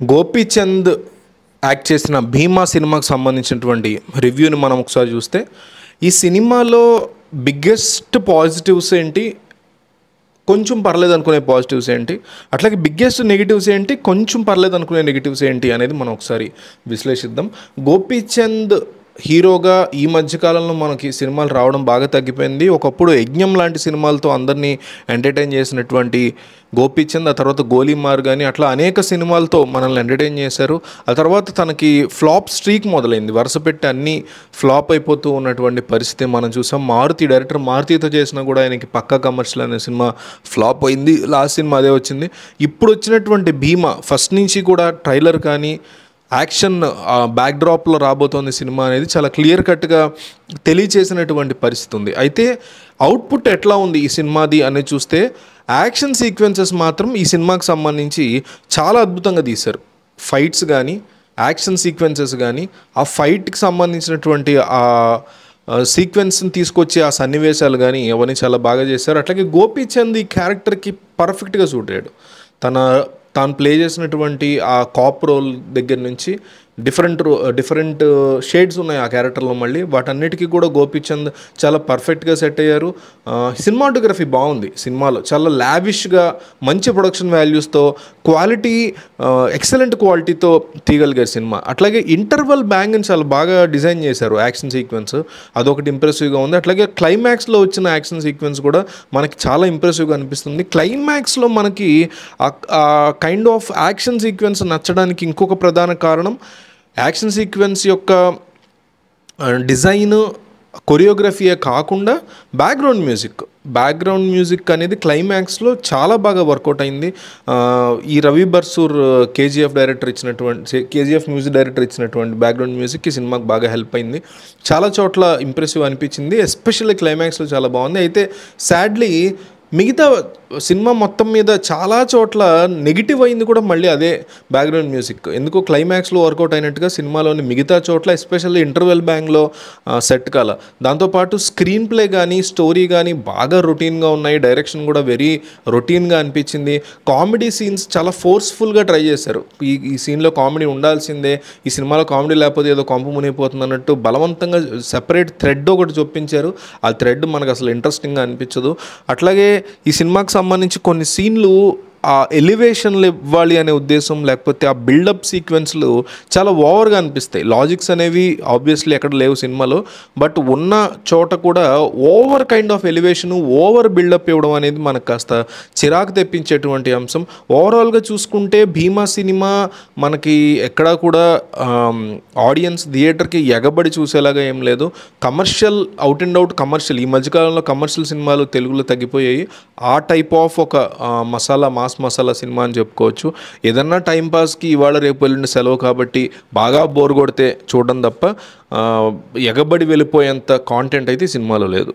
Gopichand act చేసిన భీమా సినిమాకి సంబంధించినటువంటి రివ్యూని మనం ఒకసారి చూస్తే, ఈ సినిమాలో బిగ్గెస్ట్ పాజిటివ్స్ ఏంటి, కొంచెం పర్లేదు అనుకునే పాజిటివ్స్ ఏంటి, అట్లాగే బిగ్గెస్ట్ నెగిటివ్స్ ఏంటి, కొంచెం పర్లేదు అనుకునే నెగిటివ్స్ ఏంటి అనేది మనం ఒకసారి విశ్లేషిద్దాం. గోపీచంద్ హీరోగా ఈ మధ్యకాలంలో మనకి సినిమాలు రావడం బాగా తగ్గిపోయింది. ఒకప్పుడు యజ్ఞం లాంటి సినిమాలతో అందరినీ ఎంటర్టైన్ చేసినటువంటి గోపీచంద్, ఆ తర్వాత గోలీమార్ కానీ అట్లా అనేక సినిమాలతో మనల్ని ఎంటర్టైన్ చేశారు. ఆ తర్వాత తనకి ఫ్లాప్ స్ట్రీక్ మొదలైంది. వరుస పెట్టి అన్నీ ఫ్లాప్ అయిపోతూ ఉన్నటువంటి పరిస్థితి మనం చూసాం. డైరెక్టర్ మారుతితో చేసినా కూడా ఆయనకి పక్కా కమర్షియల్ అనే సినిమా ఫ్లాప్ అయింది. లాస్ట్ సినిమా అదే వచ్చింది. ఇప్పుడు వచ్చినటువంటి భీమా ఫస్ట్ నుంచి కూడా ట్రైలర్ కానీ యాక్షన్ బ్యాక్డ్రాప్లో రాబోతోంది సినిమా అనేది చాలా క్లియర్ కట్గా తెలియచేసినటువంటి పరిస్థితి ఉంది. అయితే అవుట్పుట్ ఎట్లా ఉంది ఈ సినిమాది అనేది చూస్తే, యాక్షన్ సీక్వెన్సెస్ మాత్రం ఈ సినిమాకి సంబంధించి చాలా అద్భుతంగా తీశారు. ఫైట్స్ కానీ, యాక్షన్ సీక్వెన్సెస్ కానీ, ఆ ఫైట్కి సంబంధించినటువంటి ఆ సీక్వెన్స్ని తీసుకొచ్చి ఆ సన్నివేశాలు కానీ అవన్నీ చాలా బాగా చేశారు. అట్లాగే గోపీచంద్ ఈ క్యారెక్టర్కి పర్ఫెక్ట్గా సూట్ అయ్యాడు. తాను ప్లే చేసినటువంటి ఆ కాప్ రోల్ దగ్గర నుంచి డిఫరెంట్ షేడ్స్ ఉన్నాయి ఆ క్యారెక్టర్లో. మళ్ళీ వాటన్నిటికీ కూడా గోపీచంద్ చాలా పర్ఫెక్ట్గా సెట్ అయ్యారు. సినిమాటోగ్రఫీ బాగుంది. సినిమాలో చాలా లావిష్గా మంచి ప్రొడక్షన్ వాల్యూస్తో ఎక్సలెంట్ క్వాలిటీతో తీయగలిగారు సినిమా. అట్లాగే ఇంటర్వల్ బ్యాంగ్ని చాలా బాగా డిజైన్ చేశారు. యాక్షన్ సీక్వెన్స్ అదొకటి ఇంప్రెసివ్గా ఉంది. అట్లాగే క్లైమాక్స్లో వచ్చిన యాక్షన్ సీక్వెన్స్ కూడా మనకి చాలా ఇంప్రెసివ్గా అనిపిస్తుంది. క్లైమాక్స్లో మనకి కైండ్ ఆఫ్ యాక్షన్ సీక్వెన్స్ నచ్చడానికి ఇంకొక ప్రధాన కారణం యాక్షన్ సీక్వెన్స్ యొక్క డిజైన్, కొరియోగ్రఫీయే కాకుండా బ్యాక్గ్రౌండ్ మ్యూజిక్ అనేది క్లైమాక్స్లో చాలా బాగా వర్కౌట్ అయింది. ఈ Ravi Barsur KGF music director ఇచ్చినటువంటి బ్యాక్గ్రౌండ్ మ్యూజిక్ ఈ సినిమాకి బాగా హెల్ప్ అయింది. చాలా చోట్ల ఇంప్రెసివ్ అనిపించింది. ఎస్పెషల్లీ క్లైమాక్స్లో చాలా బాగుంది. అయితే సాడ్లీ మిగతా సినిమా మొత్తం మీద చాలా చోట్ల నెగిటివ్ అయింది కూడా మళ్ళీ అదే బ్యాక్గ్రౌండ్ మ్యూజిక్. ఎందుకో క్లైమాక్స్లో వర్కౌట్ అయినట్టుగా సినిమాలోని మిగతా చోట్ల ఎస్పెషల్లీ ఇంటర్వెల్ బ్యాంగ్లో సెట్ కాల. దాంతోపాటు స్క్రీన్ ప్లే కానీ స్టోరీ కానీ బాగా రొటీన్గా ఉన్నాయి. డైరెక్షన్ కూడా వెరీ రొటీన్గా అనిపించింది. కామెడీ సీన్స్ చాలా ఫోర్స్ఫుల్గా ట్రై చేశారు. ఈ సీన్లో కామెడీ ఉండాల్సిందే, ఈ సినిమాలో కామెడీ లేకపోతే ఏదో కొంప మునిగిపోతుంది అన్నట్టు బలవంతంగా సెపరేట్ థ్రెడ్ ఒకటి చూపించారు. ఆ థ్రెడ్ మనకు అసలు ఇంట్రెస్టింగ్గా అనిపించదు. అట్లాగే ఈ సినిమాకి సంబంధించి కొన్ని సీన్లు ఆ ఎలివేషన్లు ఇవ్వాలి అనే ఉద్దేశం, లేకపోతే ఆ బిల్డప్ సీక్వెన్స్లు చాలా ఓవర్గా అనిపిస్తాయి. లాజిక్స్ అనేవి ఆబ్వియస్లీ ఎక్కడ లేవు సినిమాలో, బట్ ఉన్న చోట కూడా over kind of elevation, over buildup ఇవ్వడం అనేది మనకు కాస్త చిరాకు తెప్పించేటువంటి అంశం. ఓవరాల్గా చూసుకుంటే భీమా సినిమా మనకి ఎక్కడా కూడా ఆడియన్స్ థియేటర్కి ఎగబడి చూసేలాగా ఏం లేదు. Commercial, out and out commercial. ఈ మధ్యకాలంలో కమర్షియల్ సినిమాలు తెలుగులో తగ్గిపోయాయి. ఆ టైప్ ఆఫ్ ఒక మాస్ మసాలా సినిమా అని చెప్పుకోవచ్చు. ఏదన్నా టైంపాస్కి ఇవాళ రేపు వెళ్ళిన సెలవు కాబట్టి బాగా బోర్ కొడితే చూడడం తప్ప ఎగబడి వెళ్ళిపోయేంత కాంటెంట్ అయితే సినిమాలో లేదు.